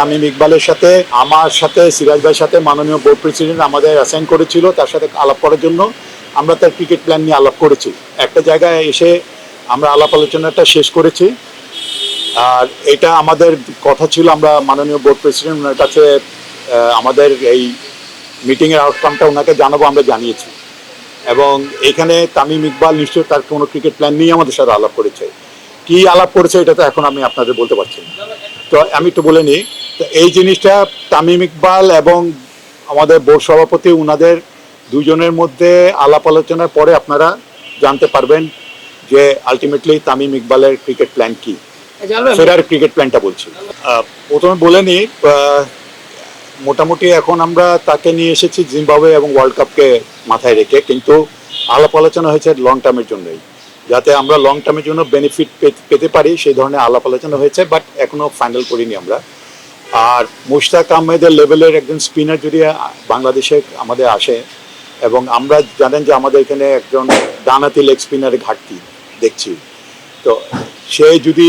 তামিম ইকবালের সাথে, আমার সাথে, সিরাজ ভাইয়ের সাথে মাননীয় বোর্ড প্রেসিডেন্ট আমাদের অ্যাসাইন করেছিল তার সাথে আলাপ করার জন্য। আমরা তার ক্রিকেট প্ল্যান নিয়ে আলাপ করেছি। একটা জায়গায় এসে আমরা আলাপ আলোচনাটা শেষ করেছি। আর এটা আমাদের কথা ছিল, আমরা মাননীয় বোর্ড প্রেসিডেন্ট ওনার কাছে আমাদের এই মিটিংয়ের আউটকামটা ওনাকে জানাবো, আমরা জানিয়েছি। এবং এখানে তামিম ইকবাল নিশ্চয়ই তার কোনো ক্রিকেট প্ল্যান নিয়ে আমাদের সাথে আলাপ করেছে। কি আলাপ করেছে এটা তো এখন আমি আপনাদের বলতে পারছি না। তো আমি একটু বলে নিই, তো এই জিনিসটা তামিম ইকবাল এবং আমাদের বোর্ড সভাপতি ওনাদের দুজনের মধ্যে আলাপ আলোচনার পরে আপনারা জানতে পারবেন যে আলটিমেটলি তামিম ইকবালের ক্রিকেট প্ল্যান কি। ফেরার ক্রিকেট প্ল্যানটা বলছি। প্রথমে বলে নিই, মোটামুটি এখন আমরা তাকে নিয়ে এসেছি জিম্বাবুয়ে এবং ওয়ার্ল্ড কাপকে মাথায় রেখে, কিন্তু আলাপ আলোচনা হয়েছে লং টার্মের জন্যই, যাতে আমরা লং টার্মের জন্য বেনিফিট পেতে পারি সেই ধরনের আলাপ আলোচনা হয়েছে, বাট এখনো ফাইনাল করিনি আমরা। আর মুশতাক আহমেদের লেভেলের একজন স্পিনার যদি বাংলাদেশে আমাদের আসে, এবং আমরা জানেন যে আমাদের এখানে একজন ডানহাতি লেগ স্পিনারের ঘাটতি দেখছি, তো সে যদি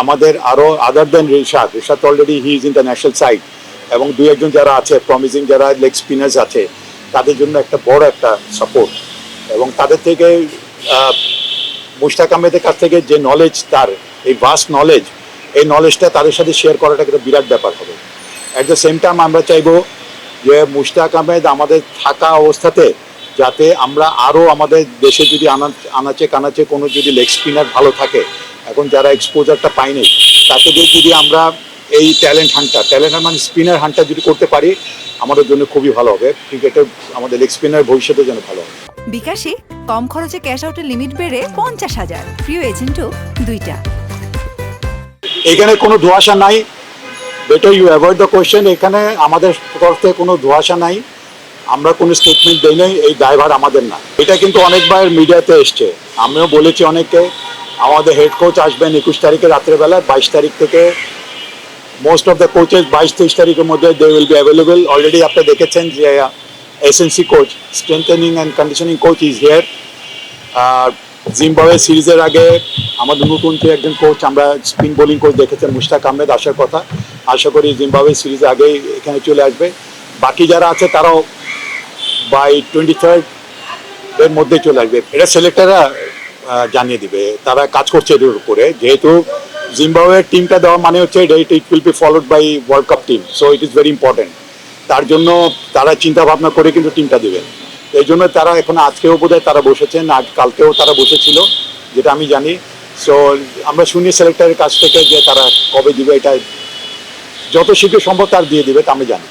আমাদের আরও other than Rishad already he is international side, এবং দুই একজন যারা আছে প্রমিজিং যারা লেগ স্পিনার্স আছে তাদের জন্য একটা বড় একটা সাপোর্ট, এবং তাদের থেকে মুশতাক আহমেদের কাছ থেকে যে নলেজ, তার এই ভাস্ট নলেজ, এই নলেজটা তাদের সাথে শেয়ার করাটা একটা বিরাট ব্যাপার হবে। অ্যাট দ্য সেম টাইম আমরা চাইবো যে মুশতাক আহমেদ আমাদের থাকা অবস্থাতে যাতে আমরা আরও আমাদের দেশে যদি আনাচে কানাচে কোনো যদি লেগ স্পিনার ভালো থাকে, এখন যারা এক্সপোজারটা পায়নি তাকে দিয়ে যদি আমরা এই ট্যালেন্ট হান্টার মানে স্পিনার হান্টার যদি করতে পারি আমাদের জন্য খুবই ভালো হবে। ক্রিকেটের আমাদের লেগ স্পিনার ভবিষ্যতের জন্য ভালো হবে। বিকাশে কম খরচে ক্যাশ আউটের লিমিট বেড়ে 50,000, প্রিয় এজেন্টও 2টা। এখানে কোনো ধোঁয়াশা নাই, better you avoid the question. এখানে আমাদের তরফ থেকে কোনো ধোঁয়াশা নাই, আমরা কোনো স্টেটমেন্ট দিই নাই, এই দায়ভার আমাদের না। এটা কিন্তু অনেকবার মিডিয়াতে এসছে, আমিও বলেছি অনেককে। আমাদের হেড কোচ আসবেন 21 তারিখে রাত্রেবেলা, 22 তারিখ থেকে মোস্ট অফ দ্য কোচেস 22-23 তারিখের মধ্যে they will be available. Already আপনারা দেখেছেন যে SNC coach, strengthening and conditioning coach is here. আর জিম্বাবুয়ে সিরিজের আগে আমাদের নতুন যে একজন কোচ, আমরা স্পিন বোলিং কোচ দেখেছেন মুশতাক আহমেদ আসার কথা, আশা করি জিম্বাবুয়ে সিরিজ আগেই এখানে চলে আসবে। বাকি যারা আছে তারাও বাই 23rd এর মধ্যে চলে আসবে। এটা সিলেক্টররা জানিয়ে দিবে, তারা কাজ করছে এর উপরে। যেহেতু জিম্বাবুয়ের টিমটা দেওয়া মানে হচ্ছে it will be followed by world cup team, so it is very important. তার জন্য তারা চিন্তা ভাবনা করে কিন্তু টিমটা দেবেন। এই জন্য তারা এখন আজকেও বোধহয় তারা বসেছেন, আজ কালকেও তারা বসেছিল, যেটা আমি জানি। সো আমরা শুনি সিলেক্টরের কাছ থেকে যে তারা কবে দিবে, এটা যত শীঘ্র সম্ভব তার দিয়ে দিবে, তা আমি জানি।